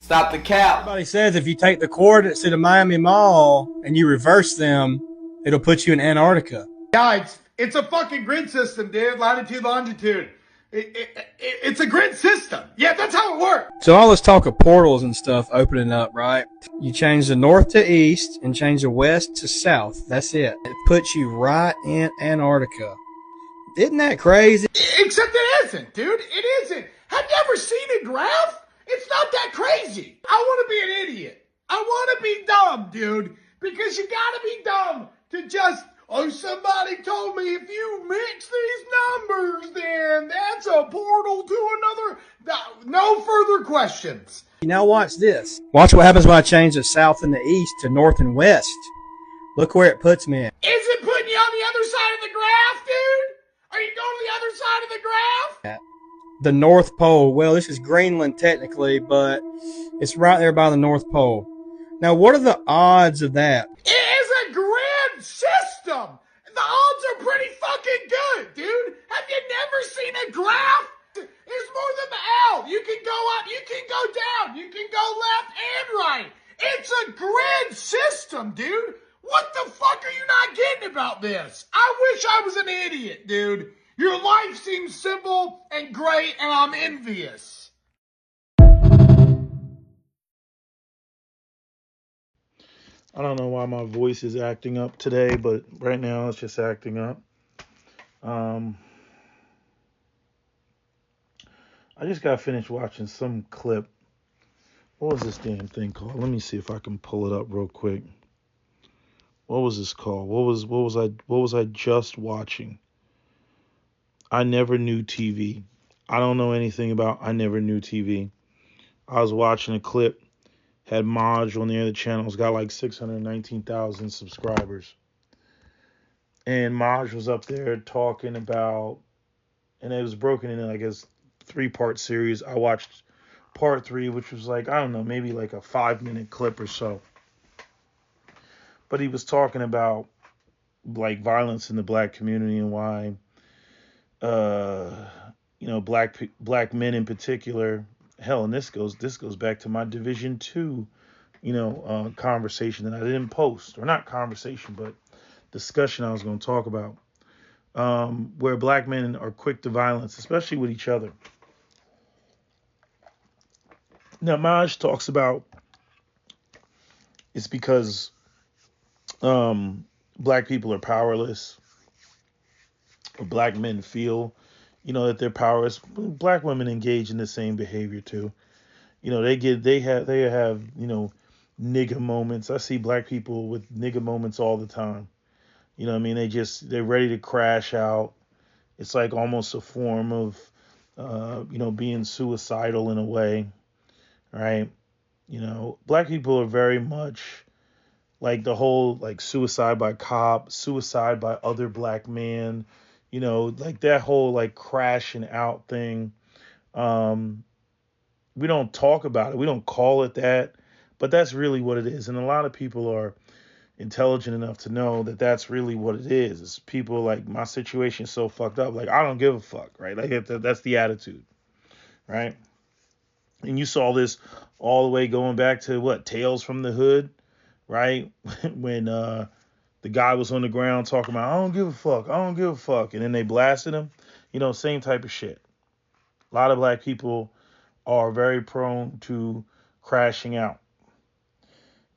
Stop the cap. Everybody says if you take the coordinates to the Miami Mall and you reverse them, it'll put you in Antarctica. Yeah, it's a fucking grid system, dude. Latitude, longitude. It's a grid system. Yeah, that's how it works. So all this talk of portals and stuff opening up, right? You change the north to east and change the west to south. That's it. It puts you right in Antarctica. Isn't that crazy? Except it isn't, dude. It isn't. Have you ever seen a graph? It's not that crazy. I want to be an idiot. I want to be dumb, dude. Because you gotta be dumb to just, oh, somebody told me if you mix these numbers, then that's a portal to another. No further questions. Now watch this. Watch what happens when I change the south and the east to north and west. Look where it puts me. Is it putting you on the other side of the graph, dude? Are you going to the other side of the graph? The North Pole. Well, this is Greenland technically, but it's right there by the North Pole. Now, what are the odds of that? It is a grid system. The odds are pretty fucking good, dude. Have you never seen a graph? It's more than the L. You can go up, you can go down, you can go left and right. It's a grid system, dude. What the fuck are you not getting about this? I wish I was an idiot, dude. Your life seems simple and great, and I'm envious. I don't know why my voice is acting up today, but right now it's just acting up. I just got finished watching some clip. What was this damn thing called? Let me see if I can pull it up real quick. What was this called? What was I just watching? I Never Knew TV. I don't know anything about I Never Knew TV. I was watching a clip, had Maj on the other channel. It's got like 619,000 subscribers. And Maj was up there talking about, and it was broken into, I guess, 3-part series. I watched part 3, which was like, I don't know, maybe like a 5-minute clip or so. But he was talking about like violence in the black community and why, black men in particular. Hell, and this goes back to my Division 2, conversation that I didn't post, or not conversation, but discussion I was going to talk about, where black men are quick to violence, especially with each other. Now, Maj talks about it's because black people are powerless, or black men feel, that they're powerless. Black women engage in the same behavior too. They have nigga moments. I see black people with nigga moments all the time. You know what I mean? They're ready to crash out. It's like almost a form of, being suicidal in a way, right? Black people are very much like the whole like suicide by cop, suicide by other black man, like that whole like crashing out thing. We don't talk about it. We don't call it that, but that's really what it is. And a lot of people are intelligent enough to know that that's really what it is. It's people like, my situation is so fucked up. Like, I don't give a fuck, right? Like that's the attitude, right? And you saw this all the way going back to what, Tales from the Hood, right? When the guy was on the ground talking about, I don't give a fuck, I don't give a fuck. And then they blasted him, same type of shit. A lot of black people are very prone to crashing out.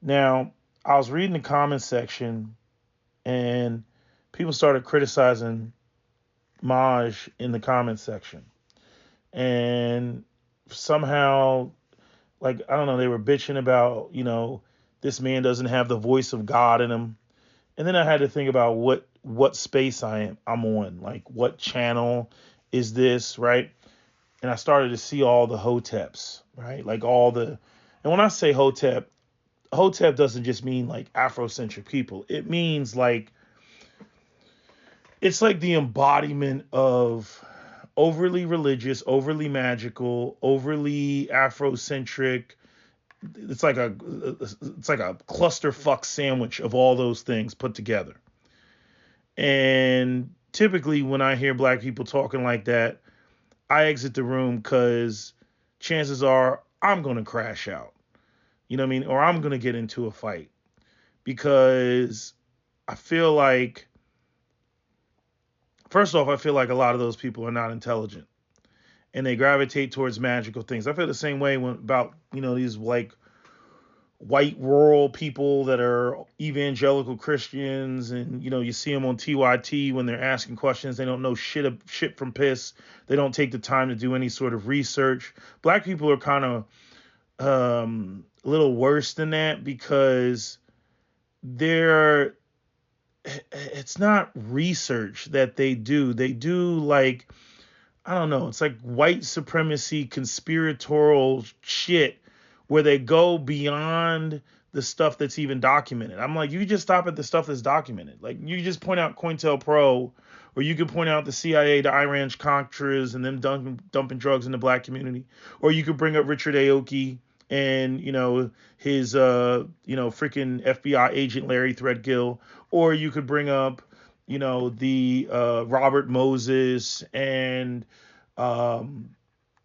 Now, I was reading the comment section and people started criticizing Maj in the comment section. And somehow, like, I don't know, they were bitching about, this man doesn't have the voice of God in him. And then I had to think about what space I'm on, like what channel is this, right? And I started to see all the hoteps, right? Like and when I say hotep doesn't just mean like Afrocentric people. It means like, it's like the embodiment of overly religious, overly magical, overly Afrocentric. It's like a clusterfuck sandwich of all those things put together. And typically when I hear black people talking like that, I exit the room because chances are I'm going to crash out. You know what I mean? Or I'm going to get into a fight because I feel like, first off, I feel like a lot of those people are not intelligent and they gravitate towards magical things. I feel the same way about, these like white rural people that are evangelical Christians, and you see them on TYT when they're asking questions. They don't know shit from piss. They don't take the time to do any sort of research. Black people are kind of a little worse than that because it's not research that they do. They do like, I don't know, it's like white supremacy conspiratorial shit where they go beyond the stuff that's even documented. I'm like, you just stop at the stuff that's documented. Like, you just point out COINTELPRO, or you could point out the CIA, the Iran Contras, and them dumping drugs in the black community. Or you could bring up Richard Aoki and, his, freaking FBI agent Larry Threadgill. Or you could bring up, the Robert Moses and,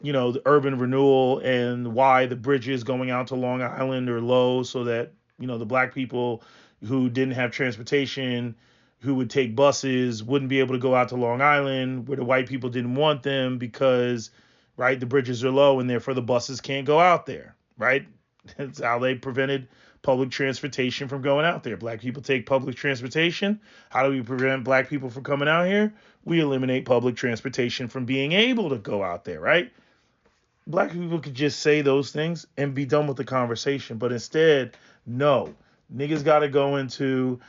the urban renewal and why the bridges going out to Long Island are low so that, the black people who didn't have transportation, who would take buses, wouldn't be able to go out to Long Island where the white people didn't want them because, right, the bridges are low and therefore the buses can't go out there, right? That's how they prevented public transportation from going out there. Black people take public transportation. How do we prevent black people from coming out here? We eliminate public transportation from being able to go out there, right? Black people could just say those things and be done with the conversation. But instead, no. Niggas got to go into,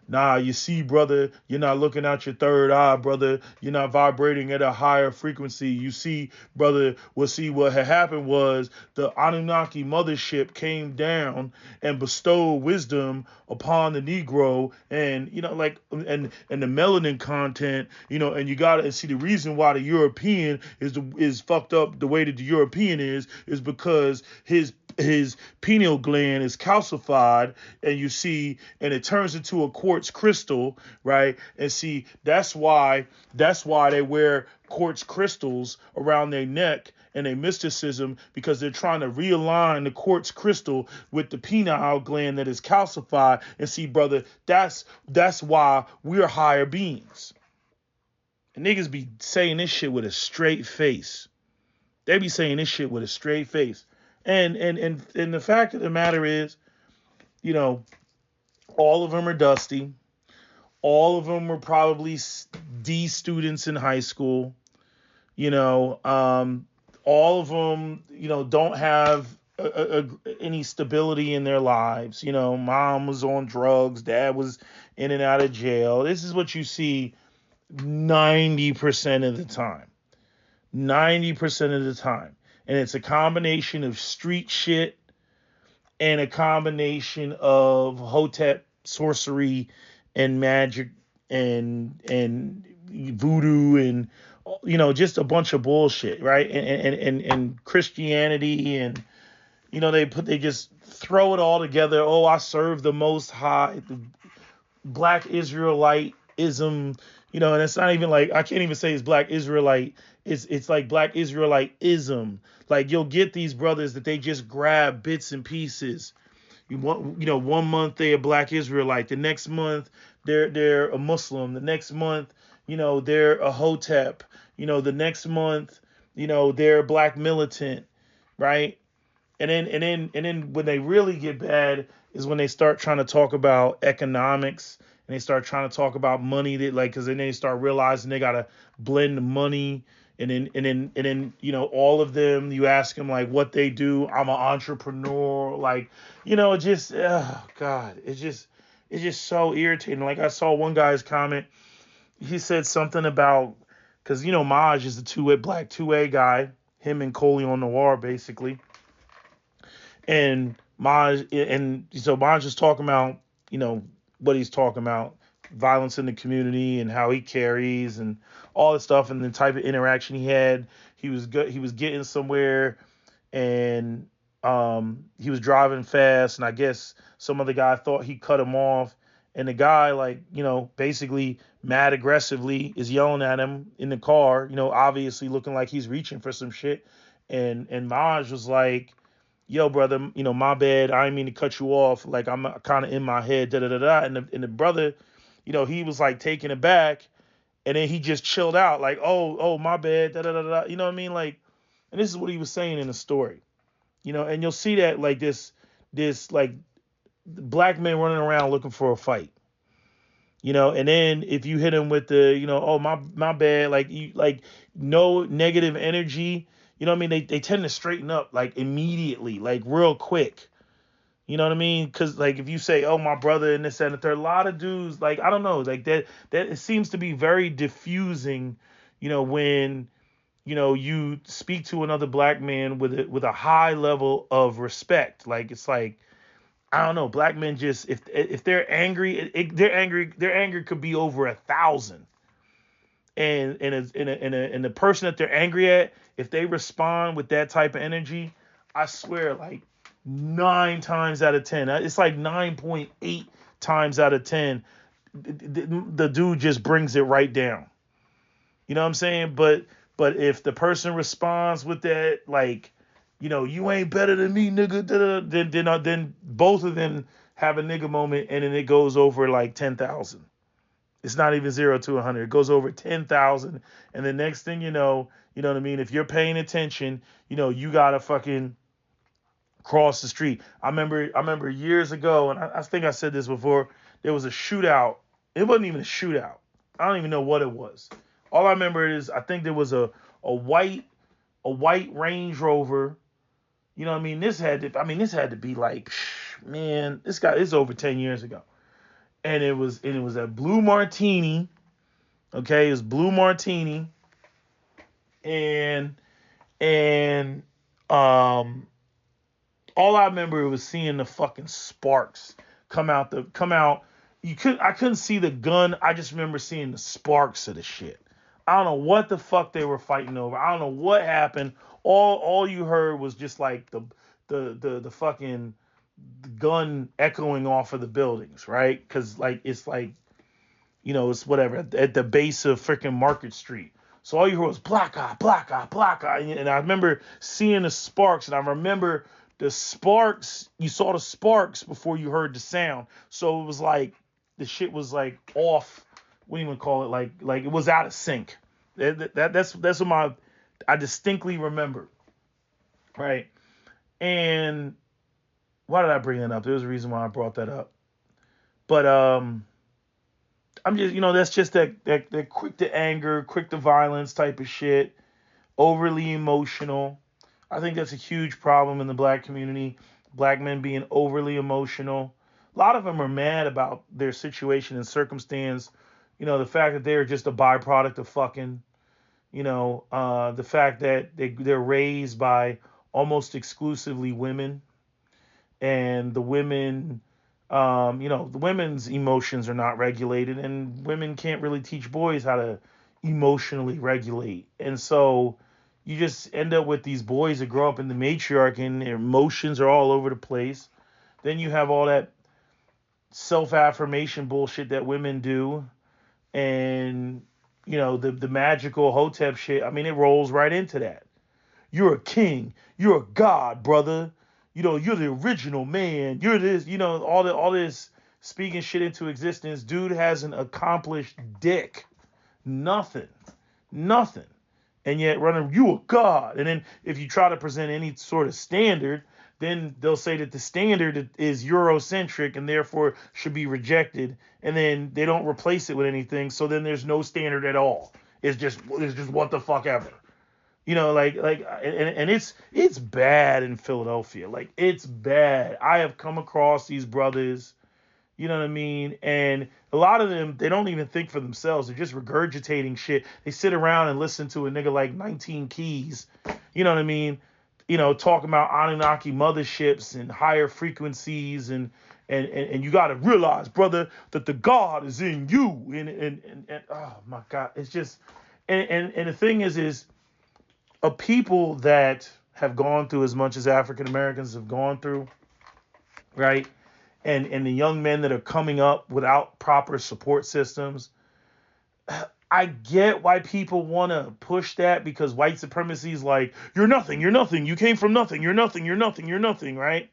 nah, you see, brother, you're not looking out your third eye, brother. You're not vibrating at a higher frequency. You see, brother, what had happened was the Anunnaki mothership came down and bestowed wisdom upon the Negro and, and the melanin content, and you got to see the reason why the European is fucked up the way that the European is because his pineal gland is calcified, and it turns into a quartz crystal, right? And see, that's why they wear quartz crystals around their neck and their mysticism, because they're trying to realign the quartz crystal with the pineal gland that is calcified. And see, brother, that's why we're higher beings. And niggas be saying this shit with a straight face. They be saying this shit with a straight face. And the fact of the matter is, all of them are dusty. All of them were probably D students in high school. All of them, don't have any stability in their lives. Mom was on drugs. Dad was in and out of jail. This is what you see 90% of the time. 90% of the time. And it's a combination of street shit and a combination of hotep sorcery and magic and voodoo and, just a bunch of bullshit, right? And Christianity and, they just throw it all together. Oh, I serve the Most High, the Black Israelitism, and it's not even like, I can't even say it's Black Israelite. It's like Black Israelitism. Like, you'll get these brothers that they just grab bits and pieces. One month they're a Black Israelite. The next month they're a Muslim. The next month, they're a hotep. The next month, they're a Black militant, right? And then when they really get bad is when they start trying to talk about economics and they start trying to talk about money, that because then they start realizing they gotta blend the money. And then all of them, you ask them like what they do. I'm an entrepreneur, oh God, it's just so irritating. Like, I saw one guy's comment. He said something about, because Maj is the black 2A guy, him and Coleon Noir basically. And so Maj is talking about, what he's talking about, violence in the community and how he carries and all this stuff and the type of interaction he had. He was getting somewhere and he was driving fast, and I guess some other guy thought he cut him off, and the guy basically mad aggressively is yelling at him in the car, obviously looking like he's reaching for some shit, and Maj was like, yo, brother, my bad. I didn't mean to cut you off. Like, I'm kind of in my head, da da da da. And the brother, he was like taken aback, and then he just chilled out, like, oh, my bad, da da da da. You know what I mean? Like, and this is what he was saying in the story. And you'll see that like this like black men running around looking for a fight. And then if you hit him with the, oh, my bad, like you, like, no negative energy, what I mean? They tend to straighten up like immediately, like real quick. You know what I mean? Because like if you say, oh, my brother and this and the third, a lot of dudes, like, I don't know, like that it seems to be very diffusing, when you speak to another black man with a high level of respect. Like, it's like, I don't know, black men just, if they're angry, their anger could be over 1,000. And the person that they're angry at, if they respond with that type of energy, I swear, like 9 times out of 10, it's like 9.8 times out of 10, the dude just brings it right down. You know what I'm saying? But if the person responds with that, like, you ain't better than me, nigga, then both of them have a nigga moment, and then it goes over like 10,000. It's not even 0 to 100. It goes over 10,000. And the next thing you know what I mean? If you're paying attention, you got to fucking cross the street. I remember years ago, and I think I said this before, there was a shootout. It wasn't even a shootout. I don't even know what it was. All I remember is I think there was a white Range Rover. You know what I mean? This had to be like, man, this is over 10 years ago. And it was a blue martini. Okay, it was blue martini. And all I remember was seeing the fucking sparks come out. I couldn't see the gun. I just remember seeing the sparks of the shit. I don't know what the fuck they were fighting over. I don't know what happened. All you heard was just like the fucking gun echoing off of the buildings, right? Because like it's like, it's whatever at the base of freaking Market Street. So all you heard was black eye, black eye, black eye, and I remember seeing the sparks, and I remember the sparks. You saw the sparks before you heard the sound, so it was like the shit was like off. What do you even call it? Like it was out of sync. That's what I distinctly remember, right? And why did I bring that up? There was a reason why I brought that up. But I'm just, that's just that quick to anger, quick to violence type of shit. Overly emotional. I think that's a huge problem in the black community. Black men being overly emotional. A lot of them are mad about their situation and circumstance. The fact that they're just a byproduct of fucking. The fact that they're raised by almost exclusively women. And the women, the women's emotions are not regulated, and women can't really teach boys how to emotionally regulate. And so you just end up with these boys that grow up in the matriarchy and their emotions are all over the place. Then you have all that self-affirmation bullshit that women do. And, the magical Hotep shit. I mean, it rolls right into that. You're a king. You're a god, brother. You're the original man. You're this, all this speaking shit into existence. Dude hasn't accomplished dick. Nothing. And yet running, you a god. And then if you try to present any sort of standard, then they'll say that the standard is Eurocentric and therefore should be rejected. And then they don't replace it with anything. So then there's no standard at all. It's just what the fuck ever. And it's bad in Philadelphia. Like, it's bad. I have come across these brothers, you know what I mean? And a lot of them, they don't even think for themselves. They're just regurgitating shit. They sit around and listen to a nigga like 19 Keys, you know what I mean? Talking about Anunnaki motherships and higher frequencies and you got to realize, brother, that the God is in you. And oh my God, it's just, and the thing is a people that have gone through as much as African Americans have gone through, right? And the young men that are coming up without proper support systems, I get why people want to push that, because white supremacy is like, you're nothing, you came from nothing, you're nothing, right?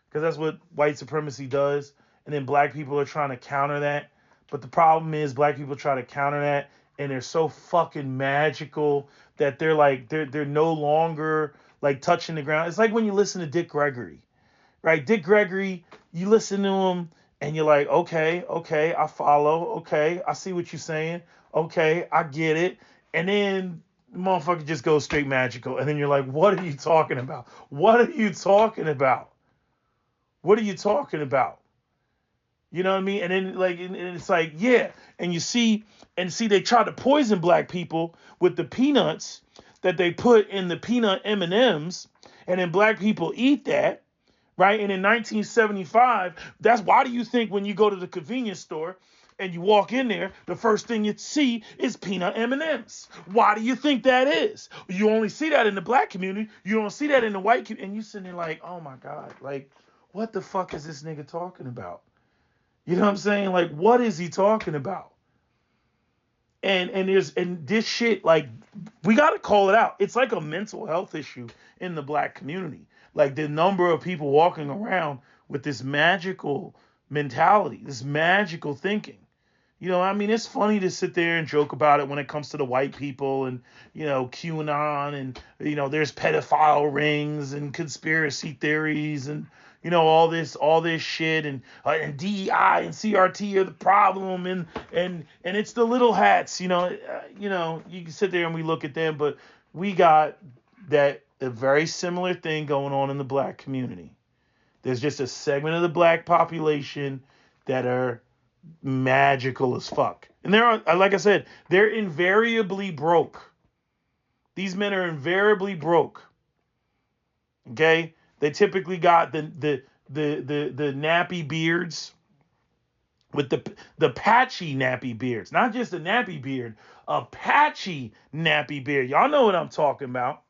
Because that's what white supremacy does. And then black people are trying to counter that. But the problem is black people try to counter that, and they're so fucking magical that they're like, they're no longer like touching the ground. It's like when you listen to Dick Gregory, right? Dick Gregory, you listen to him and you're like, okay, I follow. Okay, I see what you're saying. Okay, I get it. And then the motherfucker just goes straight magical. And then you're like, what are you talking about? What are you talking about? What are you talking about? You know what I mean? And then like, and it's like, yeah. And you see, they try to poison black people with the peanuts that they put in the peanut M&Ms, and then black people eat that, right? And in 1975, that's why do you think when you go to the convenience store and you walk in there, the first thing you see is peanut M&Ms? Why do you think that is? You only see that in the black community. You don't see that in the white community. And you sitting there like, oh my God, like, what the fuck is this nigga talking about? You know what I'm saying? Like, what is he talking about? And this shit, like, we got to call it out. It's like a mental health issue in the black community. Like, the number of people walking around with this magical mentality, this magical thinking. You know, I mean, it's funny to sit there and joke about it when it comes to the white people and, you know, QAnon and, you know, there's pedophile rings and conspiracy theories and, you know, all this shit and DEI and CRT are the problem and it's the little hats, you know, you can sit there and we look at them, but we got a very similar thing going on in the black community. There's just a segment of the black population that are magical as fuck. And like I said, they're invariably broke. These men are invariably broke. Okay? They typically got the nappy beards with the patchy nappy beards. Not just a nappy beard, a patchy nappy beard. Y'all know what I'm talking about.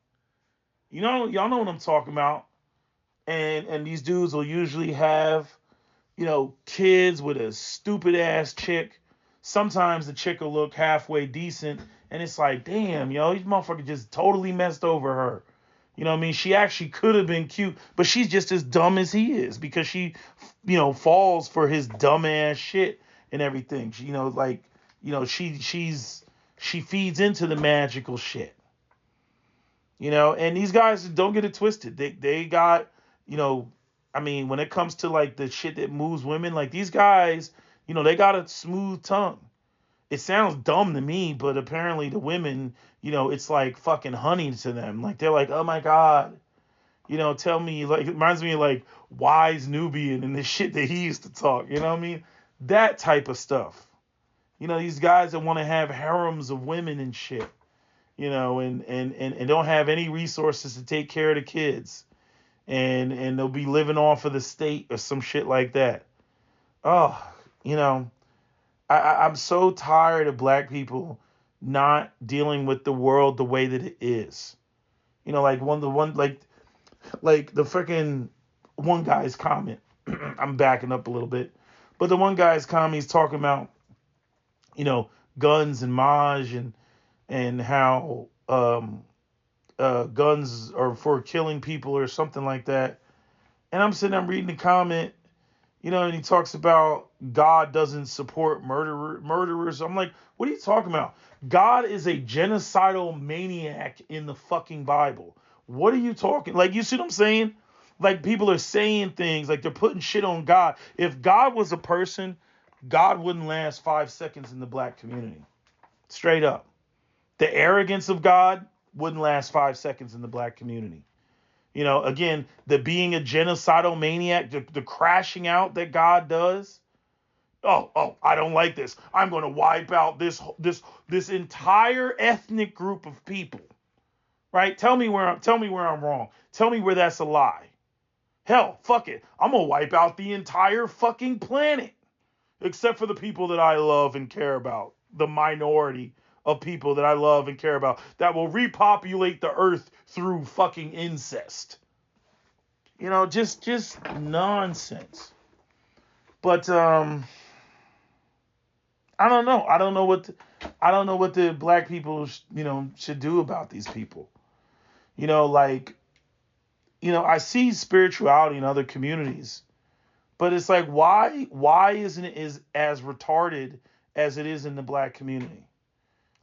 Y'all know what I'm talking about. And these dudes will usually have, you know, kids with a stupid ass chick. Sometimes the chick will look halfway decent, and it's like, damn, yo, these motherfuckers just totally messed over her. You know what I mean? She actually could have been cute, but she's just as dumb as he is because she, you know, falls for his dumb ass shit and everything. She, you know, like, you know, she feeds into the magical shit. You know, and these guys, don't get it twisted. They got, you know, I mean, when it comes to like the shit that moves women, like these guys, you know, they got a smooth tongue. It sounds dumb to me, but apparently the women, you know, it's like fucking honey to them. Like they're like, oh my God, you know, tell me, like, it reminds me of like Wise Nubian and the shit that he used to talk. You know what I mean? That type of stuff. You know, these guys that want to have harems of women and shit, you know, and don't have any resources to take care of the kids. And they'll be living off of the state or some shit like that. Oh, you know, I'm so tired of black people not dealing with the world the way that it is. You know, like the freaking one guy's comment. I'm backing up a little bit, but the one guy's comment, he's talking about, you know, guns and Maj and how guns are for killing people or something like that. And I'm sitting there reading the comment, you know, and he talks about God doesn't support murderers. I'm like, what are you talking about? God is a genocidal maniac in the fucking Bible. What are you talking? Like, you see what I'm saying? Like, people are saying things like they're putting shit on God. If God was a person, God wouldn't last 5 seconds in the black community. Straight up. The arrogance of God wouldn't last 5 seconds in the black community. You know, again, the being a genocidal maniac, the crashing out that God does. Oh, I don't like this. I'm going to wipe out this entire ethnic group of people. Right? Tell me where I'm wrong. Tell me where that's a lie. Hell, fuck it. I'm going to wipe out the entire fucking planet. Except for the people that I love and care about. The minority of people that I love and care about that will repopulate the earth through fucking incest. You know, just nonsense. But I don't know. I don't know I don't know what the black people, should do about these people. Like, I see spirituality in other communities, but it's like, why isn't it as retarded as it is in the black community?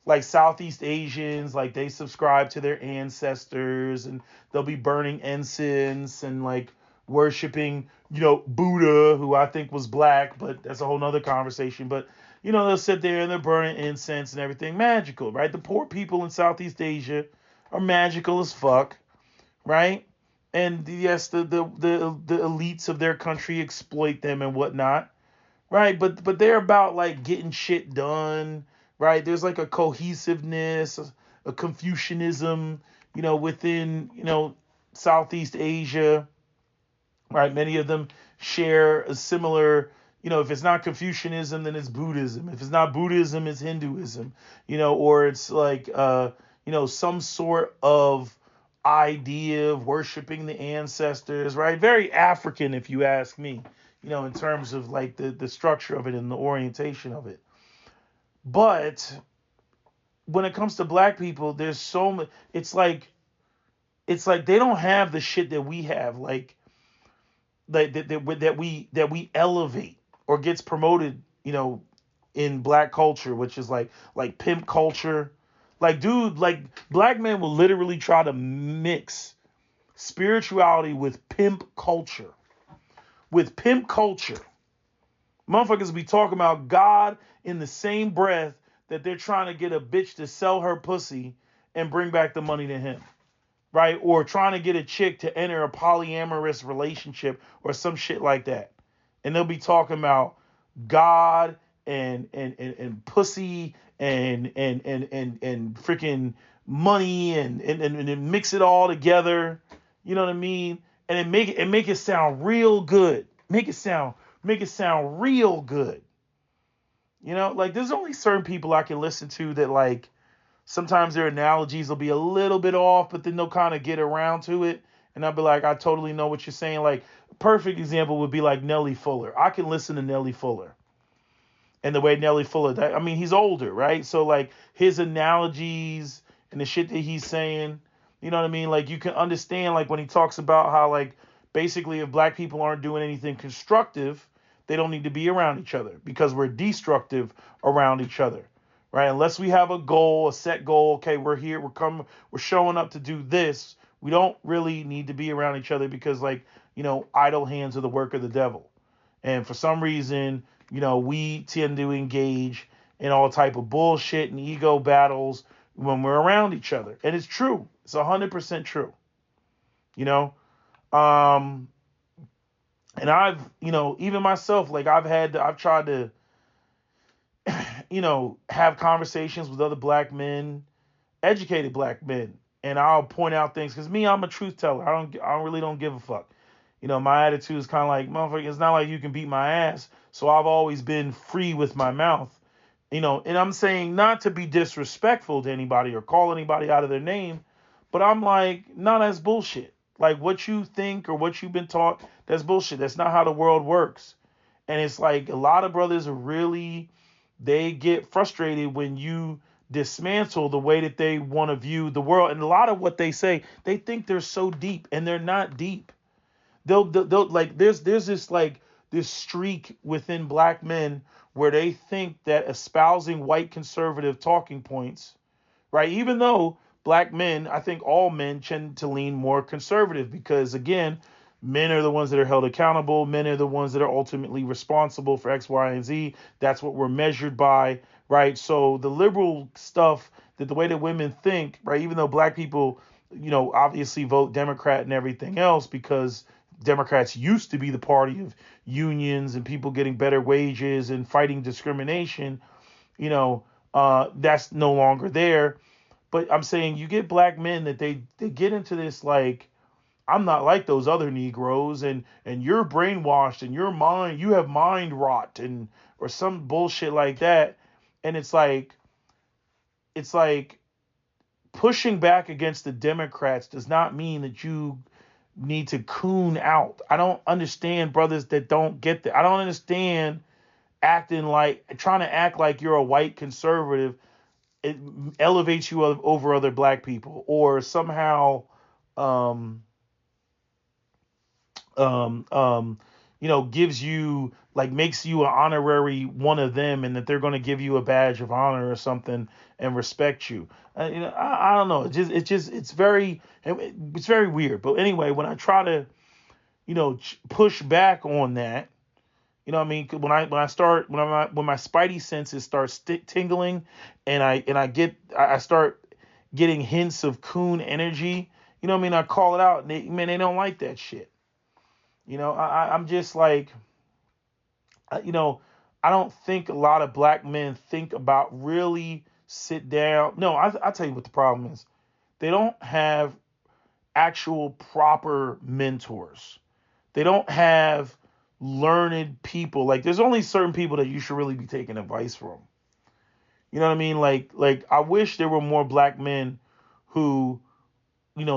Like Southeast Asians, like they subscribe to their ancestors and they'll be burning incense and like worshiping, Buddha, who I think was black, but that's a whole nother conversation. But, they'll sit there and they're burning incense and everything magical, right? The poor people in Southeast Asia are magical as fuck, right? And yes, the elites of their country exploit them and whatnot. Right, but they're about like getting shit done, right? There's like a cohesiveness, a Confucianism, within, Southeast Asia, right? Many of them share a similar, if it's not Confucianism, then it's Buddhism. If it's not Buddhism, it's Hinduism, or it's like, some sort of idea of worshiping the ancestors, right? Very African, if you ask me, in terms of like the structure of it and the orientation of it. But when it comes to black people, there's so much. It's like they don't have the shit that we have, like that we elevate or gets promoted, in black culture, which is like pimp culture. Like, dude, like black men will literally try to mix spirituality with pimp culture. With pimp culture. Motherfuckers be talking about God in the same breath that they're trying to get a bitch to sell her pussy and bring back the money to him. Right? Or trying to get a chick to enter a polyamorous relationship or some shit like that. And they'll be talking about God and pussy and freaking money and mix it all together. You know what I mean? And make it sound real good. Make it sound real good. Like there's only certain people I can listen to that like sometimes their analogies will be a little bit off, but then they'll kind of get around to it. And I'll be like, I totally know what you're saying. Like, perfect example would be like Nelly Fuller. I can listen to Nelly Fuller. And the way Nelly Fuller, I mean, he's older, right? So like his analogies and the shit that he's saying, you know what I mean? Like you can understand like when he talks about how like basically if black people aren't doing anything constructive, they don't need to be around each other because we're destructive around each other. Right? Unless we have a goal, a set goal, okay, we're here, we're showing up to do this. We don't really need to be around each other because like, idle hands are the work of the devil. And for some reason, we tend to engage in all type of bullshit and ego battles when we're around each other. And it's true. It's 100% true. And I've, even myself, like I've tried to, have conversations with other black men, educated black men, and I'll point out things because me, I'm a truth teller. I really don't give a fuck. My attitude is kind of like, motherfucker, it's not like you can beat my ass. So I've always been free with my mouth, and I'm saying not to be disrespectful to anybody or call anybody out of their name, but I'm like, no, that's bullshit. Like what you think or what you've been taught, that's bullshit. That's not how the world works. And it's like a lot of brothers are really, they get frustrated when you dismantle the way that they want to view the world. And a lot of what they say, they think they're so deep and they're not deep. They'll like, there's this like this streak within black men where they think that espousing white conservative talking points, right? Even though black men, I think all men tend to lean more conservative because again, men are the ones that are held accountable. Men are the ones that are ultimately responsible for X, Y, and Z. That's what we're measured by, right? So the liberal stuff, that the way that women think, right? Even though black people, obviously vote Democrat and everything else because Democrats used to be the party of unions and people getting better wages and fighting discrimination, that's no longer there. But I'm saying you get black men that they get into this like, I'm not like those other Negroes and you're brainwashed and you have mind rot and or some bullshit like that. And it's like pushing back against the Democrats does not mean that you need to coon out. I don't understand brothers that don't get that. I don't understand trying to act like you're a white conservative it elevates you over other black people, or somehow um, gives you, like, makes you an honorary one of them, and that they're going to give you a badge of honor or something and respect you. I don't know. It's very weird. But anyway, when I try to, push back on that, you know what I mean? When my spidey senses start tingling, and I start getting hints of coon energy, you know what I mean? I call it out, and they don't like that shit. I'm just like, I don't think a lot of black men think about, really sit down. No, I tell you what the problem is. They don't have actual proper mentors. They don't have learned people. Like, there's only certain people that you should really be taking advice from. You know what I mean? Like I wish there were more black men who,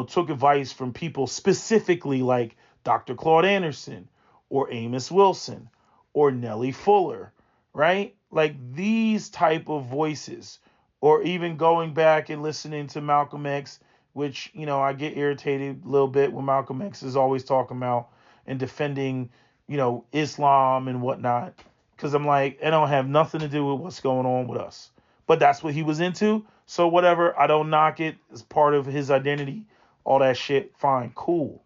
took advice from people specifically like Dr. Claude Anderson or Amos Wilson or Nellie Fuller, right? Like these type of voices, or even going back and listening to Malcolm X, which, I get irritated a little bit when Malcolm X is always talking about and defending, Islam and whatnot. Because I'm like, it don't have nothing to do with what's going on with us. But that's what he was into. So whatever, I don't knock it. It's part of his identity. All that shit, fine, cool.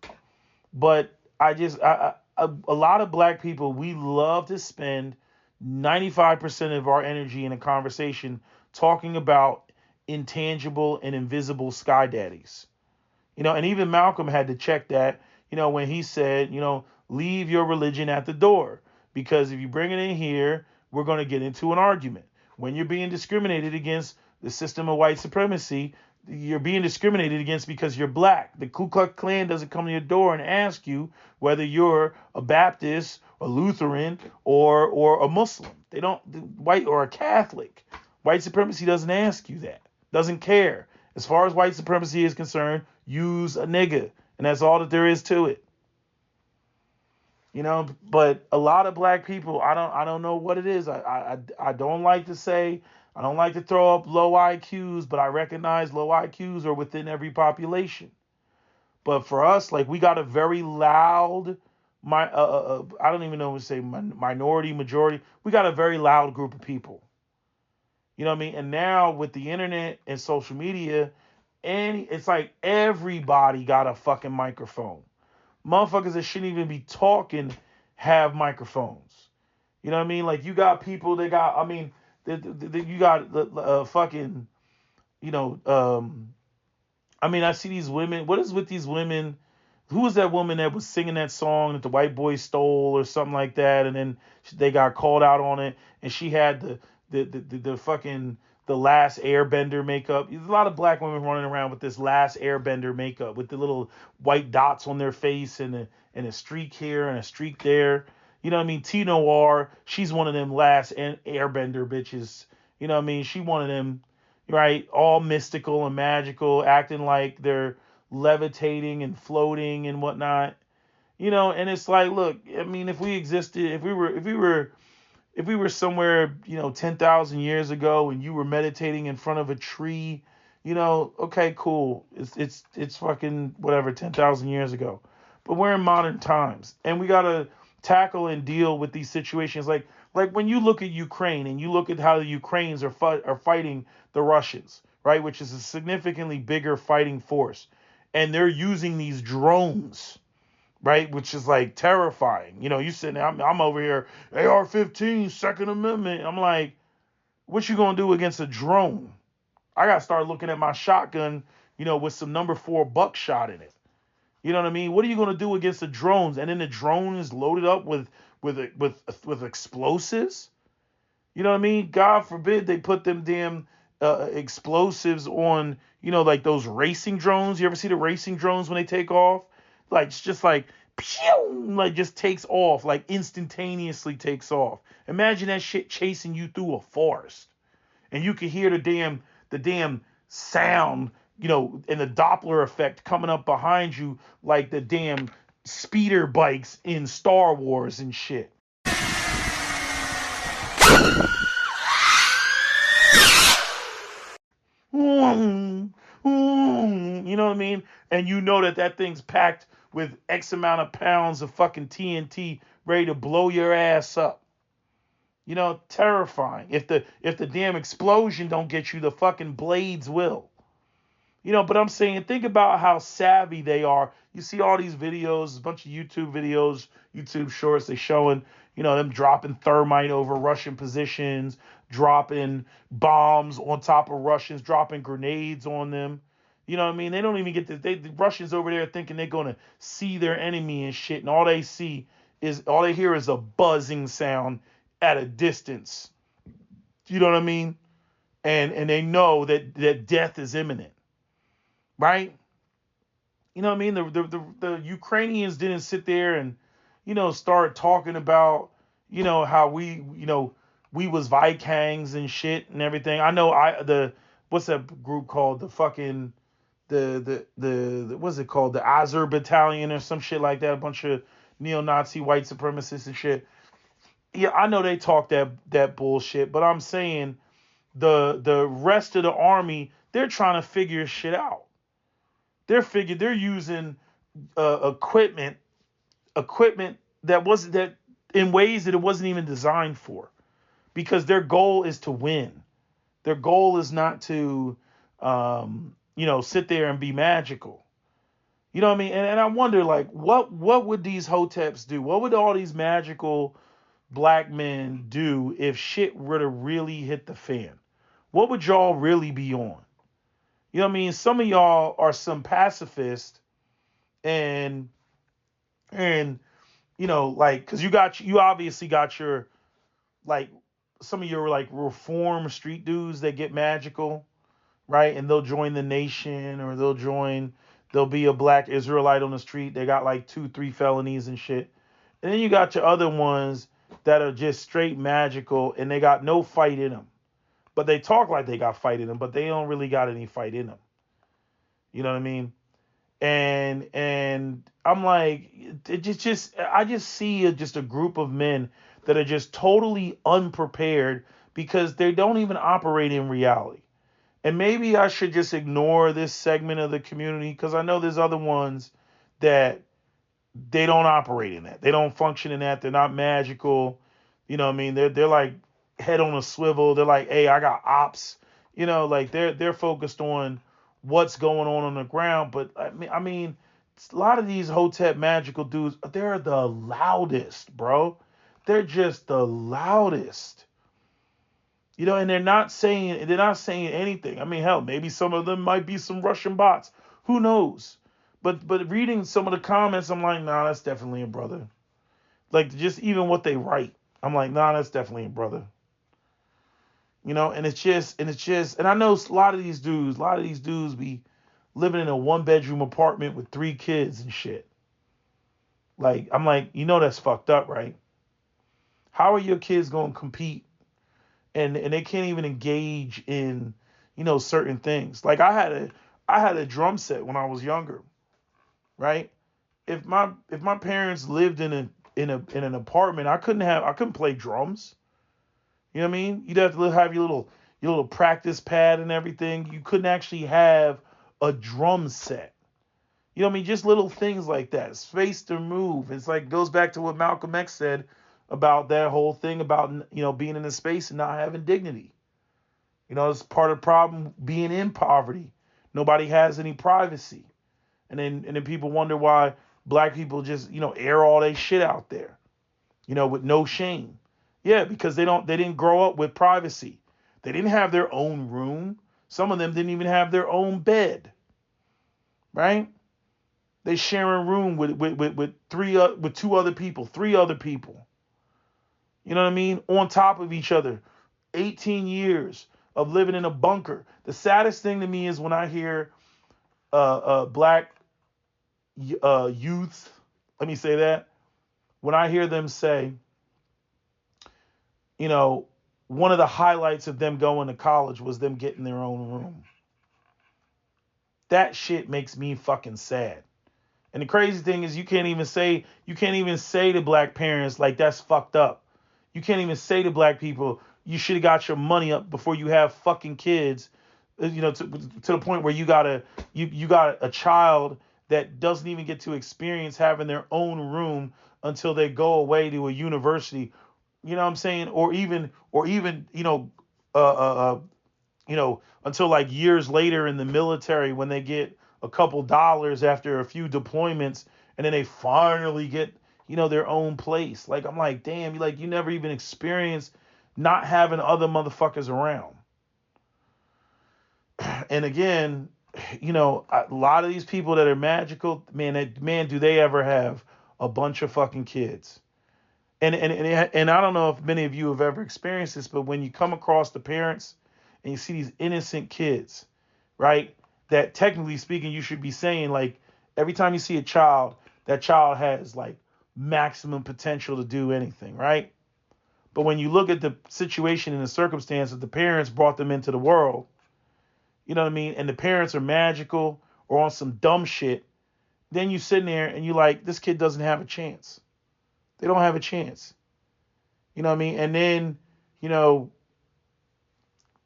But a lot of black people, we love to spend 95% of our energy in a conversation talking about intangible and invisible sky daddies. And even Malcolm had to check that, when he said, leave your religion at the door, because if you bring it in here, we're going to get into an argument. When you're being discriminated against, the system of white supremacy, you're being discriminated against because you're black. The Ku Klux Klan doesn't come to your door and ask you whether you're a Baptist, a Lutheran, or a Muslim. They don't, white or a Catholic. White supremacy doesn't ask you that. Doesn't care. As far as white supremacy is concerned, use a nigga, and that's all that there is to it. But a lot of black people, I don't know what it is. I don't like to say, I don't like to throw up low IQs, but I recognize low IQs are within every population. But for us, like, we got a very loud, I don't even know what to say, minority, majority. We got a very loud group of people. You know what I mean? And now with the internet and social media, and it's like everybody got a fucking microphone. Motherfuckers that shouldn't even be talking have microphones. You know what I mean? Like, you got people that got, you got fucking, I see these women. What is with these women? Who was that woman that was singing that song that the white boy stole or something like that? And then they got called out on it, and she had the fucking the Last Airbender makeup. There's a lot of black women running around with this Last Airbender makeup with the little white dots on their face and a streak here and a streak there. You know what I mean? T Noir, she's one of them Last Airbender bitches. You know what I mean? She one of them, right? All mystical and magical, acting like they're levitating and floating and whatnot. And it's like, look, I mean, if we existed, if we were somewhere, 10,000 years ago and you were meditating in front of a tree, okay, cool. It's fucking whatever, 10,000 years ago. But we're in modern times, and we got to tackle and deal with these situations. Like when you look at Ukraine and you look at how the Ukrainians are fighting the Russians, right? Which is a significantly bigger fighting force. And they're using these drones, right? Which is like terrifying. You sitting there, I'm over here, AR-15, Second Amendment. I'm like, what you gonna do against a drone? I gotta start looking at my shotgun, with some number 4 buckshot in it. You know what I mean? What are you gonna do against the drones? And then the drone is loaded up with explosives. You know what I mean? God forbid they put them damn explosives on, like those racing drones. You ever see the racing drones when they take off? Like, it's just like, pew, like just takes off, like instantaneously takes off. Imagine that shit chasing you through a forest, and you can hear the damn sound, and the Doppler effect coming up behind you, like the damn speeder bikes in Star Wars and shit. you know what I mean? And you know that thing's packed with X amount of pounds of fucking TNT ready to blow your ass up. You know, terrifying. If the damn explosion don't get you, the fucking blades will. You know, but I'm saying, think about how savvy they are. You see all these videos, a bunch of YouTube videos, YouTube shorts, they showing, you know, them dropping thermite over Russian positions, dropping bombs on top of Russians, dropping grenades on them. You know what I mean? They don't even get the Russians over there thinking they're going to see their enemy and shit. And all they hear is a buzzing sound at a distance. You know what I mean? And they know that death is imminent. Right? You know what I mean? The Ukrainians didn't sit there and, you know, start talking about, you know, how we was Vikings and shit and everything. I know what's that group called? The fucking the what's it called? The Azur Battalion or some shit like that. A bunch of neo-Nazi white supremacists and shit. Yeah, I know they talk that bullshit, but I'm saying the rest of the army, they're trying to figure shit out. They're using equipment that in ways that it wasn't even designed for, because their goal is to win. Their goal is not to sit there and be magical. You know what I mean? And I wonder, like, what would these hoteps do? What would all these magical black men do if shit were to really hit the fan? What would y'all really be on? You know what I mean? Some of y'all are some pacifists, and you know, like, cause you obviously got your, like, some of your like reform street dudes that get magical, right? And they'll join the nation, or they'll be a black Israelite on the street. They got like 2-3 felonies and shit. And then you got your other ones that are just straight magical and they got no fight in them. But they talk like they got fight in them, but they don't really got any fight in them. You know what I mean? And I'm like, I just see just a group of men that are just totally unprepared because they don't even operate in reality. And maybe I should just ignore this segment of the community, because I know there's other ones that they don't operate in that. They don't function in that. They're not magical. You know what I mean? They're like head on a swivel. They're like, hey, I got ops. You know, like they're focused on what's going on the ground. But I mean, a lot of these hotep magical dudes, they're the loudest, bro. They're just the loudest. You know, and they're not saying anything. I mean, hell, maybe some of them might be some Russian bots. Who knows? But reading some of the comments, I'm like, nah, that's definitely a brother. Like, just even what they write, I'm like, nah, that's definitely a brother. You know, and I know a lot of these dudes be living in a 1-bedroom apartment with 3 kids and shit. Like, I'm like, you know, that's fucked up, right? How are your kids going to compete? And they can't even engage in, you know, certain things. Like, I had a drum set when I was younger, right? If my parents lived in an apartment, I couldn't play drums. You know what I mean? You'd have to have your little practice pad and everything. You couldn't actually have a drum set. You know what I mean? Just little things like that. Space to move. It's like, goes back to what Malcolm X said about that whole thing about, you know, being in a space and not having dignity. You know, it's part of the problem being in poverty. Nobody has any privacy. And then people wonder why black people just, you know, air all their shit out there, you know, with no shame. Yeah, because they didn't grow up with privacy. They didn't have their own room. Some of them didn't even have their own bed. Right? They share a room with 2 other people, 3 other people. You know what I mean? On top of each other. 18 years of living in a bunker. The saddest thing to me is when I hear black youth, let me say that, when I hear them say, you know, one of the highlights of them going to college was them getting their own room. That shit makes me fucking sad. And the crazy thing is, you can't even say to black parents, like, that's fucked up. You can't even say to black people, you should have got your money up before you have fucking kids to the point where you got a child that doesn't even get to experience having their own room until they go away to a university. You know what I'm saying? Or even uh, uh, until like years later in the military when they get a couple dollars after a few deployments, and then they finally get, their own place. Like, I'm like, damn, you never even experienced not having other motherfuckers around. And again, a lot of these people that are magical, man, do they ever have a bunch of fucking kids? And I don't know if many of you have ever experienced this, but when you come across the parents and you see these innocent kids, right? That technically speaking, you should be saying, like, every time you see a child, that child has like maximum potential to do anything, right? But when you look at the situation and the circumstance that the parents brought them into the world, you know what I mean? And the parents are magical or on some dumb shit, then you sitting there and you like, this kid doesn't have a chance. They don't have a chance. You know what I mean? And then, you know,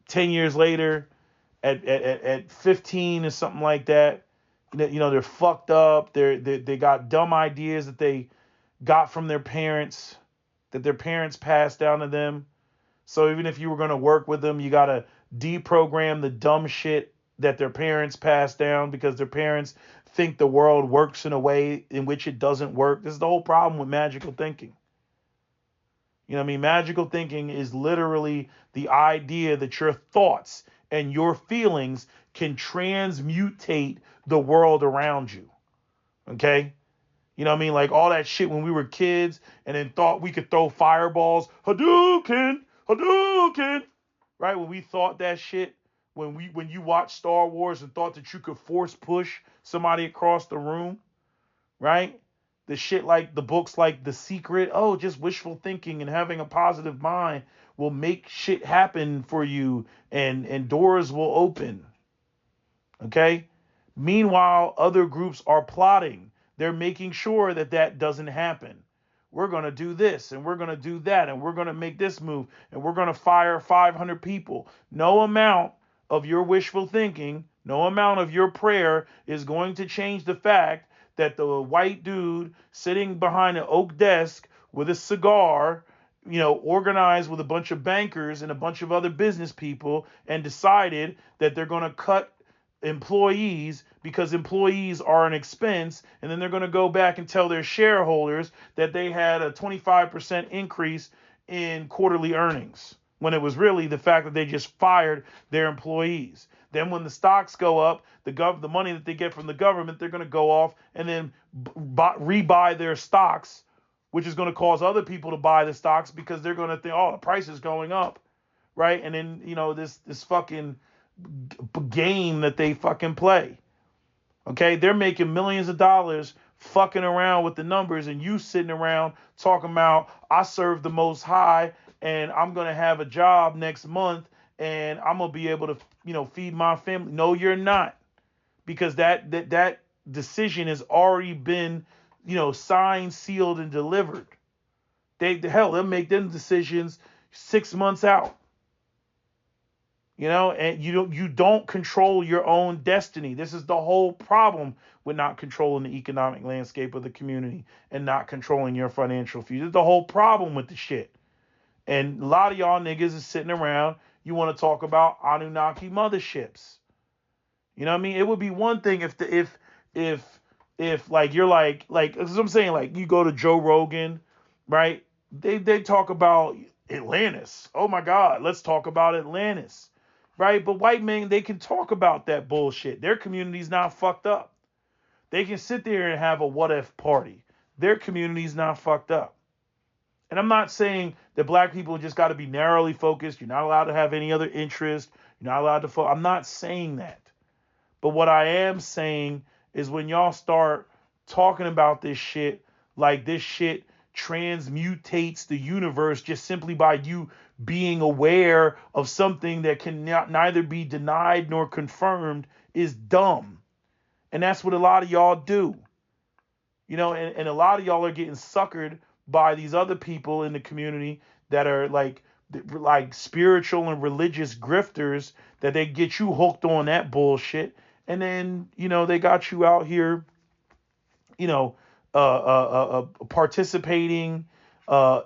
10 years later, at 15 or something like that, they're fucked up. They got dumb ideas that they got from their parents, that their parents passed down to them. So even if you were going to work with them, you got to deprogram the dumb shit that their parents passed down because their parents think the world works in a way in which it doesn't work. This is the whole problem with magical thinking. You know what I mean? Magical thinking is literally the idea that your thoughts and your feelings can transmutate the world around you. Okay? You know what I mean? Like all that shit when we were kids and then thought we could throw fireballs. Hadouken! Hadouken! Right? When we thought that shit, when you watched Star Wars and thought that you could force push somebody across the room, right? The shit like the books like The Secret, just wishful thinking and having a positive mind will make shit happen for you and doors will open. Okay? Meanwhile, other groups are plotting. They're making sure that that doesn't happen. We're going to do this and we're going to do that and we're going to make this move and we're going to fire 500 people. No amount of your wishful thinking, no amount of your prayer is going to change the fact that the white dude sitting behind an oak desk with a cigar, organized with a bunch of bankers and a bunch of other business people and decided that they're going to cut employees because employees are an expense, and then they're going to go back and tell their shareholders that they had a 25% increase in quarterly earnings when it was really the fact that they just fired their employees. Then when the stocks go up, the money that they get from the government, they're going to go off and then rebuy their stocks, which is going to cause other people to buy the stocks because they're going to think, the price is going up, right? And then, this fucking game that they fucking play. Okay, they're making millions of dollars fucking around with the numbers, and you sitting around talking about I serve the Most High, and I'm gonna have a job next month, and I'm gonna be able to, feed my family. No, you're not, because that decision has already been, signed, sealed, and delivered. They'll make them decisions 6 months out. And you don't control your own destiny. This is the whole problem with not controlling the economic landscape of the community and not controlling your financial future. This is the whole problem with the shit. And a lot of y'all niggas is sitting around. You want to talk about Anunnaki motherships. You know what I mean? It would be one thing if like you're like as I'm saying, like you go to Joe Rogan, right? They talk about Atlantis. Oh my God, let's talk about Atlantis. Right? But white men, they can talk about that bullshit. Their community's not fucked up. They can sit there and have a what if party. Their community's not fucked up. And I'm not saying that black people just got to be narrowly focused. You're not allowed to have any other interest. You're not allowed to I'm not saying that. But what I am saying is when y'all start talking about this shit, like this shit transmutates the universe just simply by you being aware of something that can neither be denied nor confirmed is dumb. And that's what a lot of y'all do. And a lot of y'all are getting suckered by these other people in the community that are like like spiritual and religious grifters that they get you hooked on that bullshit. And then, they got you out here, you know, participating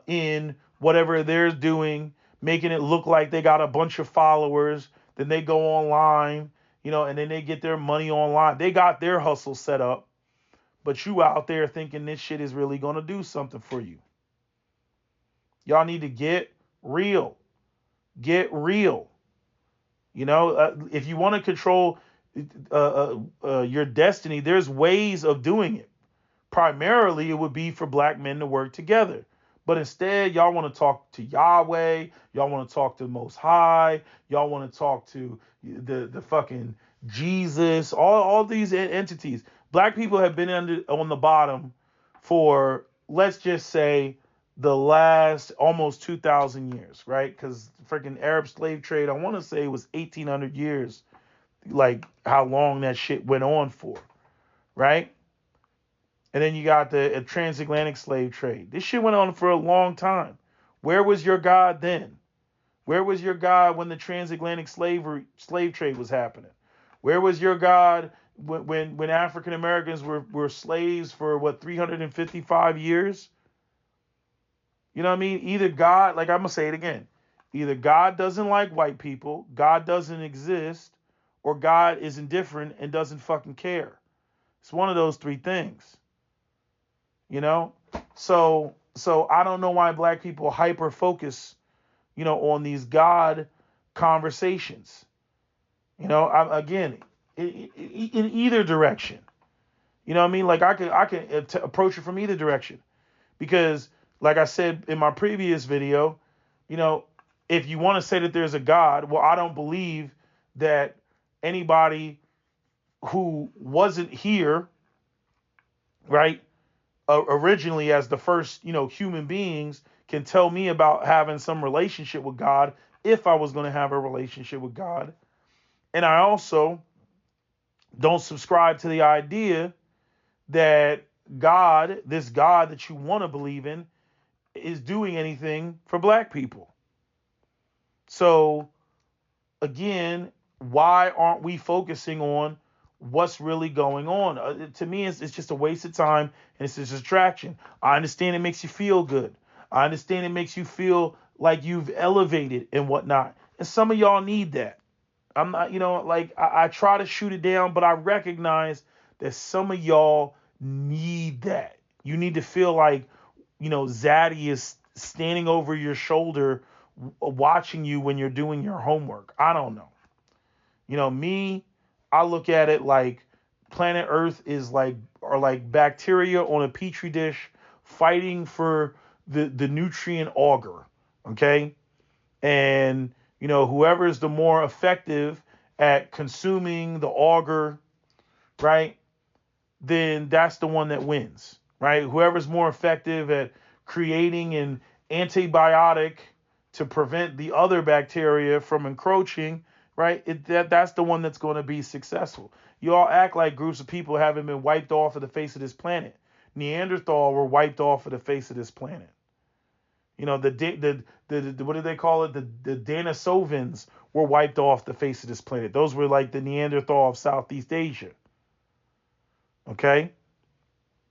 in whatever they're doing, making it look like they got a bunch of followers. Then they go online, and then they get their money online. They got their hustle set up, but you out there thinking this shit is really going to do something for you. Y'all need to get real. Get real. If you want to control your destiny, there's ways of doing it. Primarily, it would be for black men to work together. But instead, y'all want to talk to Yahweh. Y'all want to talk to the Most High. Y'all want to talk to the fucking Jesus. All these entities. Black people have been on the bottom for, let's just say, the last almost 2,000 years, right? Because freaking Arab slave trade, I want to say it was 1,800 years, like how long that shit went on for, right? And then you got the transatlantic slave trade. This shit went on for a long time. Where was your God then? Where was your God when the transatlantic slave trade was happening? Where was your God when African Americans were slaves for 355 years? You know what I mean? Either God, like I'm going to say it again, either God doesn't like white people, God doesn't exist, or God is indifferent and doesn't fucking care. It's one of those three things. So I don't know why black people hyper focus, on these God conversations. Again, in either direction. You know what I mean? Like I can approach it from either direction, because like I said in my previous video, if you want to say that there's a God, well, I don't believe that anybody who wasn't here, right, originally as the first, human beings can tell me about having some relationship with God if I was going to have a relationship with God. And I also don't subscribe to the idea that God, this God that you want to believe in, is doing anything for black people. So again, why aren't we focusing on what's really going on? To me, it's just a waste of time, and it's a distraction. I understand it makes you feel good. I understand it makes you feel like you've elevated and whatnot. And some of y'all need that. I'm not, I try to shoot it down, but I recognize that some of y'all need that. You need to feel like, Zaddy is standing over your shoulder watching you when you're doing your homework. I don't know. Me, I look at it like planet Earth is like bacteria on a petri dish fighting for the nutrient auger. Okay. And, whoever is the more effective at consuming the auger, right, then that's the one that wins, right? Whoever's more effective at creating an antibiotic to prevent the other bacteria from encroaching, right? That's the one that's going to be successful. You all act like groups of people haven't been wiped off of the face of this planet. Neanderthal were wiped off of the face of this planet. The what do they call it? The Denisovans were wiped off the face of this planet. Those were like the Neanderthal of Southeast Asia. Okay?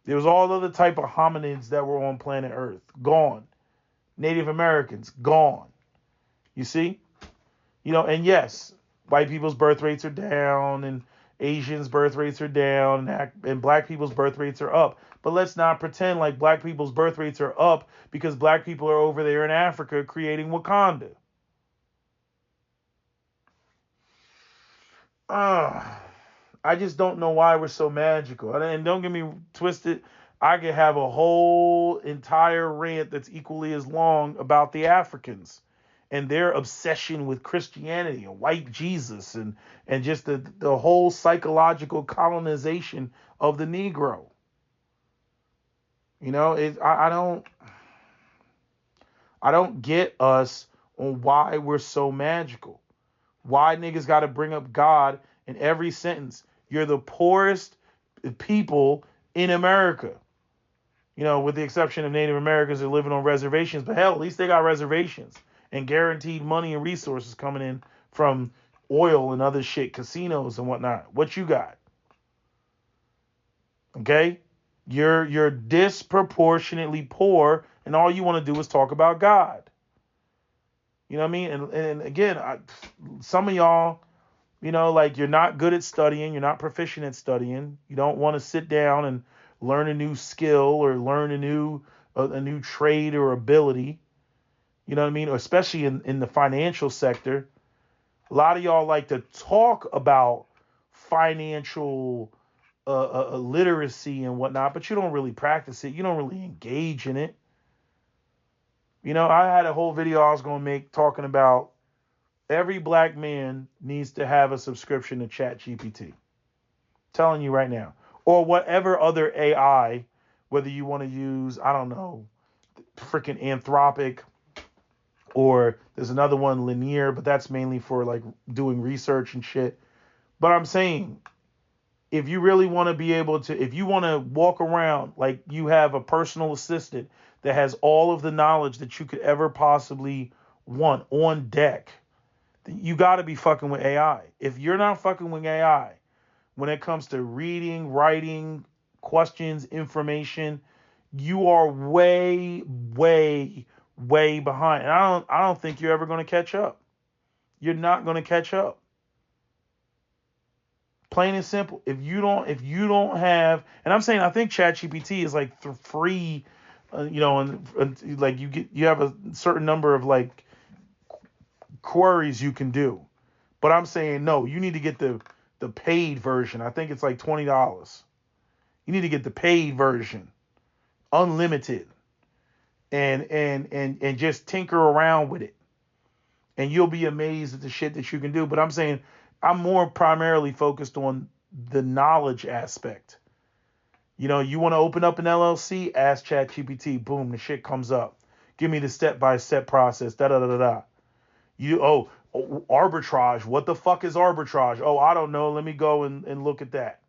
There was all other type of hominids that were on planet Earth. Gone. Native Americans, gone. You see? And yes, white people's birth rates are down, and Asians' birth rates are down, and black people's birth rates are up. But let's not pretend like black people's birth rates are up because black people are over there in Africa creating Wakanda. I just don't know why we're so magical. And don't get me twisted, I could have a whole entire rant that's equally as long about the Africans and their obsession with Christianity and white Jesus and just the whole psychological colonization of the Negro. I don't get us on why we're so magical. Why niggas got to bring up God in every sentence. You're the poorest people in America. With the exception of Native Americans that are living on reservations. But hell, at least they got reservations. and guaranteed money and resources coming in from oil and other shit, casinos and whatnot. What you got? Okay? You're disproportionately poor, and all you want to do is talk about God. You know what I mean? And again, some of y'all, like you're not good at studying, you're not proficient at studying. You don't want to sit down and learn a new skill or learn a new trade or ability. You know what I mean? Or especially in the financial sector. A lot of y'all like to talk about financial literacy and whatnot, but you don't really practice it. You don't really engage in it. I had a whole video I was going to make talking about every black man needs to have a subscription to ChatGPT. Telling you right now. Or whatever other AI, whether you want to use, I don't know, freaking Anthropic, or there's another one, Linear, but that's mainly for like doing research and shit. But I'm saying, if you really want to be able to, if you want to walk around like you have a personal assistant that has all of the knowledge that you could ever possibly want on deck, you got to be fucking with AI. If you're not fucking with AI when it comes to reading, writing, questions, information, you are way, way, way behind. And I don't think you're ever going to catch up. You're not going to catch up. Plain and simple. If you don't have, and I'm saying I think ChatGPT is like free, and like you have a certain number of like queries you can do. But I'm saying no, you need to get the paid version. I think it's like $20. You need to get the paid version, unlimited, and just tinker around with it, and you'll be amazed at the shit that you can do. But I'm saying I'm more primarily focused on the knowledge aspect. You want to open up an LLC, ask ChatGPT, boom, the shit comes up. Give me the step-by-step process, da-da-da-da-da. Arbitrage. What the fuck is arbitrage? Oh, I don't know. Let me go and look at that.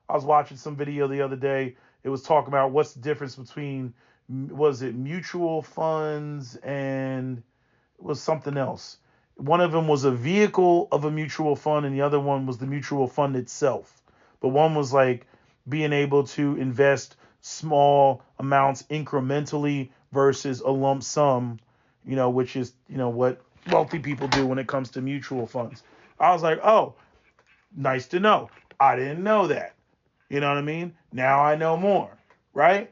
I was watching some video the other day. It was talking about what's the difference between, was it mutual funds and it was something else. One of them was a vehicle of a mutual fund, and the other one was the mutual fund itself. But one was like being able to invest small amounts incrementally versus a lump sum, which is, what wealthy people do when it comes to mutual funds. I was like, oh, nice to know. I didn't know that. You know what I mean? Now I know more, right?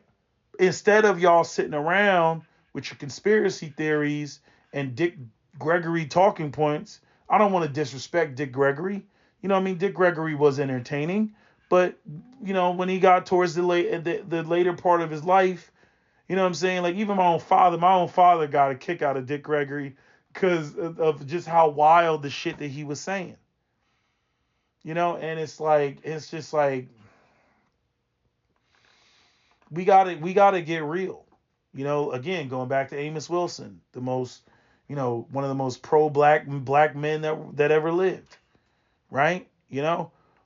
Instead of y'all sitting around with your conspiracy theories and Dick Gregory talking points. I don't want to disrespect Dick Gregory. You know what I mean? Dick Gregory was entertaining, but when he got towards the later part of his life, you know what I'm saying? Like even my own father got a kick out of Dick Gregory because of just how wild the shit that he was saying. And it's just like we gotta get real. Again, going back to Amos Wilson, the most, one of the most pro-black men that ever lived, right?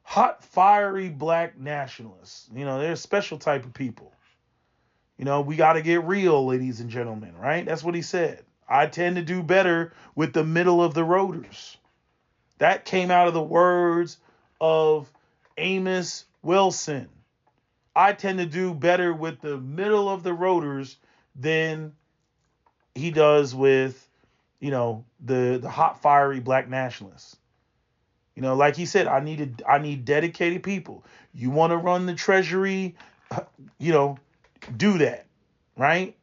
Hot, fiery black nationalists. They're a special type of people. We got to get real, ladies and gentlemen, right? That's what he said. I tend to do better with the middle of the roaders. That came out of the words of Amos Wilson. I tend to do better with the middle of the roaders than he does with, the hot, fiery black nationalists. Like he said, I need dedicated people. You want to run the treasury, do that, right?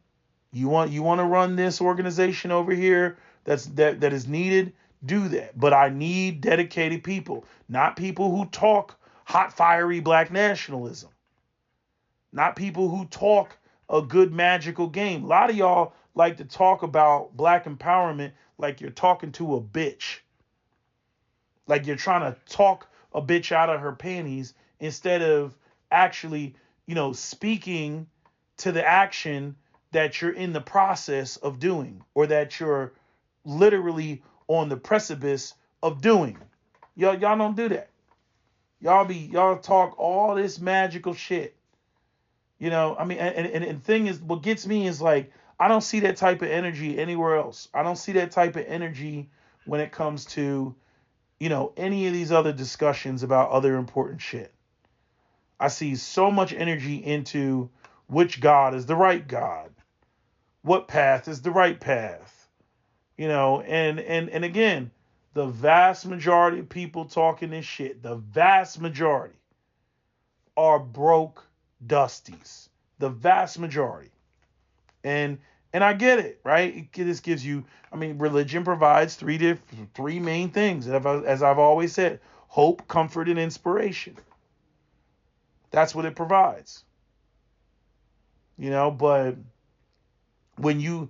You want to run this organization over here that is needed, do that. But I need dedicated people, not people who talk hot, fiery black nationalism. Not people who talk a good magical game. A lot of y'all like to talk about black empowerment like you're talking to a bitch. Like you're trying to talk a bitch out of her panties instead of actually, speaking to the action that you're in the process of doing or that you're literally on the precipice of doing. Y'all don't do that. Y'all talk all this magical shit. And the thing is, what gets me is like, I don't see that type of energy anywhere else. I don't see that type of energy when it comes to, any of these other discussions about other important shit. I see so much energy into which God is the right God, what path is the right path, and again, the vast majority of people talking this shit, the vast majority are broke dusties. The vast majority. And I get it, right? This gives you, religion provides three main things, as I've always said: hope, comfort, and inspiration. That's what it provides. But when you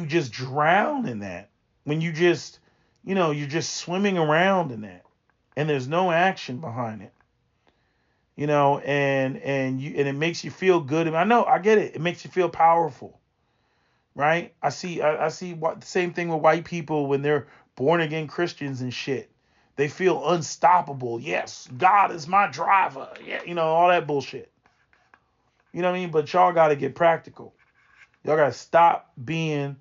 just drown in that, when you just, you're just swimming around in that, and there's no action behind it, and it makes you feel good. I know, I get it. It makes you feel powerful. Right? I see the same thing with white people when they're born again Christians and shit. They feel unstoppable. Yes, God is my driver. Yeah, all that bullshit. You know what I mean? But y'all got to get practical. Y'all got to stop being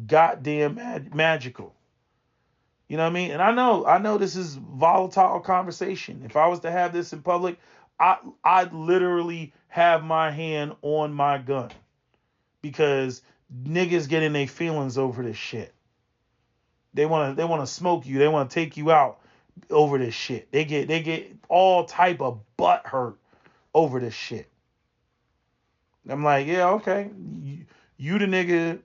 goddamn magical. You know what I mean? And I know this is volatile conversation. If I was to have this in public, I'd literally have my hand on my gun, because niggas get in their feelings over this shit. They want to smoke you. They want to take you out over this shit. They get all type of butt hurt over this shit. I'm like, yeah, okay. You the nigga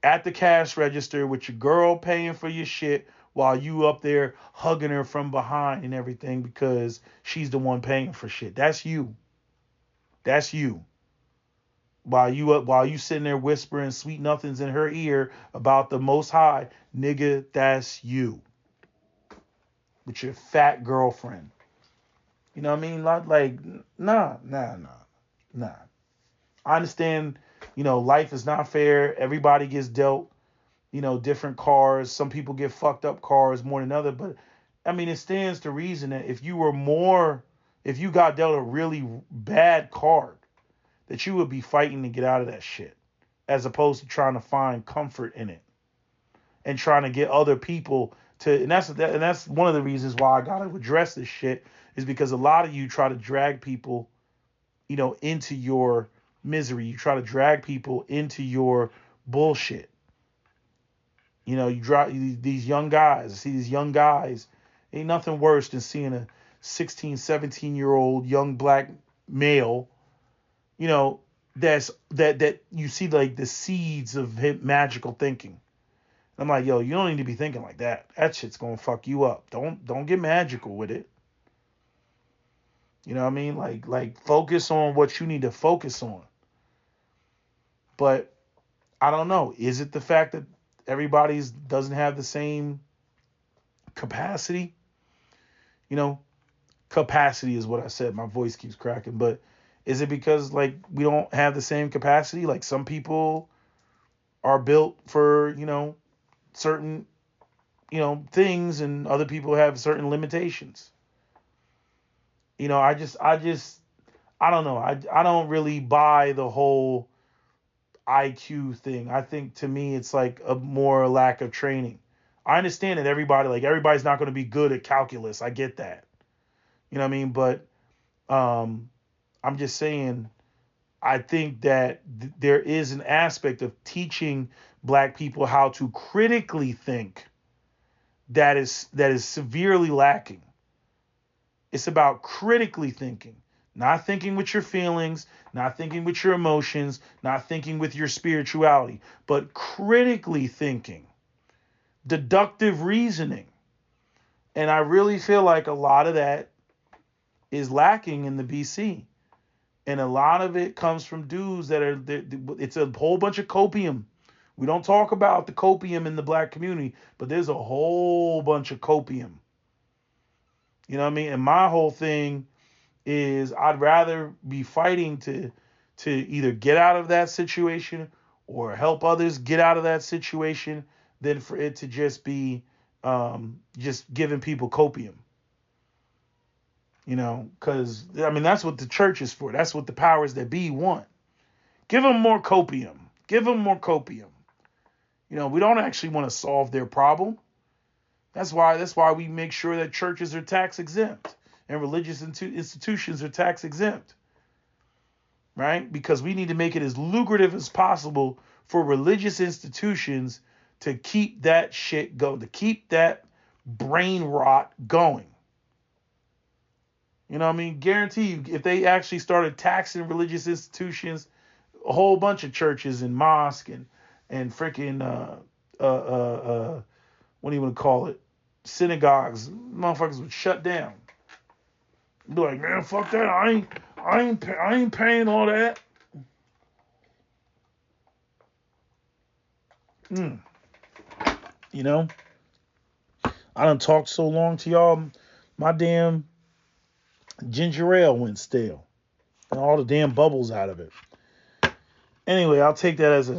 at the cash register with your girl paying for your shit while you up there hugging her from behind and everything because she's the one paying for shit. That's you. That's you. While you sitting there whispering sweet nothings in her ear about the Most High, nigga, that's you. With your fat girlfriend. You know what I mean? Like, nah. I understand, life is not fair. Everybody gets dealt, different cards. Some people get fucked up cards more than others. But, it stands to reason that if you got dealt a really bad card, that you would be fighting to get out of that shit, as opposed to trying to find comfort in it and trying to get other people to. And that's one of the reasons why I gotta address this shit, is because a lot of you try to drag people, into your misery. You try to drag people into your bullshit. You drive these young guys. I see these young guys. Ain't nothing worse than seeing a 16, 17-year-old young black male, that you see like the seeds of magical thinking. I'm like, yo, you don't need to be thinking like that. That shit's gonna fuck you up. Don't get magical with it. You know what I mean? Like focus on what you need to focus on. But I don't know. Is it the fact that everybody's doesn't have the same capacity? Capacity is what I said. My voice keeps cracking, but is it because like we don't have the same capacity? Like some people are built for, certain, things, and other people have certain limitations. I don't know. I don't really buy the whole IQ thing. I think to me it's like a more lack of training. I understand that everybody's not going to be good at calculus. I get that. You know what I mean? But I'm just saying, I think that there is an aspect of teaching black people how to critically think that is severely lacking. It's about critically thinking, not thinking with your feelings, not thinking with your emotions, not thinking with your spirituality, but critically thinking, deductive reasoning. And I really feel like a lot of that is lacking in the BC. And a lot of it comes from dudes it's a whole bunch of copium. We don't talk about the copium in the black community, but there's a whole bunch of copium. You know what I mean? And my whole thing is I'd rather be fighting to either get out of that situation or help others get out of that situation than for it to just be just giving people copium. Because, that's what the church is for. That's what the powers that be want. Give them more copium. Give them more copium. You know, we don't actually want to solve their problem. That's why we make sure that churches are tax exempt and religious institutions are tax exempt, right? Because we need to make it as lucrative as possible for religious institutions to keep that shit going, to keep that brain rot going. You know what I mean? Guarantee you, if they actually started taxing religious institutions, a whole bunch of churches and mosques and freaking what do you want to call it? Synagogues, motherfuckers would shut down. Be like, man, fuck that. I ain't paying all that. You know, I done talked so long to y'all. My damn ginger ale went stale, and all the damn bubbles out of it. Anyway, I'll take that as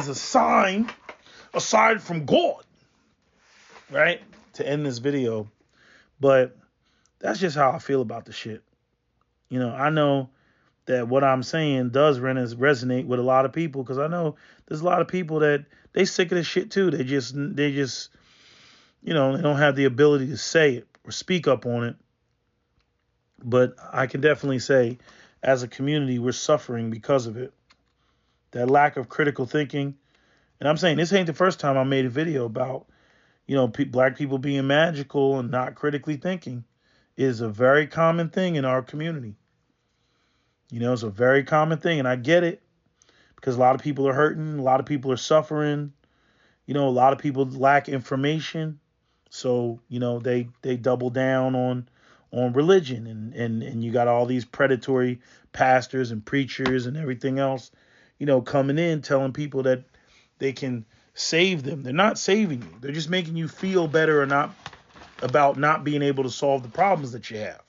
a sign, aside from God, right? To end this video. But that's just how I feel about the shit. You know, I know that what I'm saying does resonate with a lot of people, because I know there's a lot of people that they sick of this shit too. They just, you know, they don't have the ability to say it or speak up on it. But I can definitely say, as a community, we're suffering because of it. That lack of critical thinking. And I'm saying this ain't the first time I made a video about, you know, black people being magical and not critically thinking. It is a very common thing in our community. You know, it's a very common thing. And I get it, because a lot of people are hurting. A lot of people are suffering. You know, a lot of people lack information. So, you know, they double down on religion, and you got all these predatory pastors and preachers and everything else, you know, coming in telling people that they can save them. They're not saving you. They're just making you feel better about not being able to solve the problems that you have.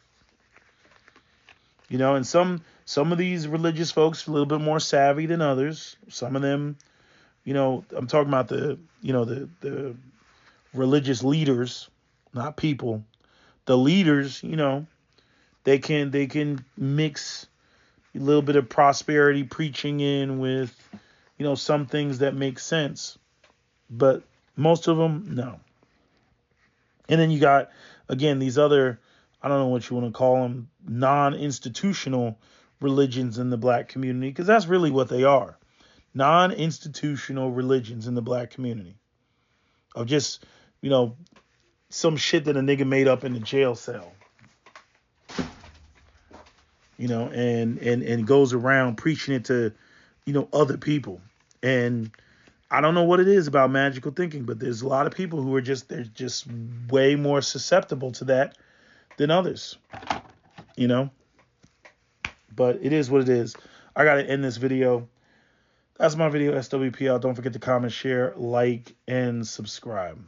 You know, and some of these religious folks are a little bit more savvy than others. Some of them, you know, I'm talking about the religious leaders, not people. The leaders, you know, they can mix a little bit of prosperity preaching in with, you know, some things that make sense. But most of them, no. And then you got, again, these other, I don't know what you want to call them, non-institutional religions in the black community, because that's really what they are. Non-institutional religions in the black community. Of just, you know, some shit that a nigga made up in the jail cell. You know, and goes around preaching it to, you know, other people. And I don't know what it is about magical thinking, but there's a lot of people who are they're just way more susceptible to that than others, you know. But it is what it is. I got to end this video. That's my video, SWPL. Don't forget to comment, share, like, and subscribe.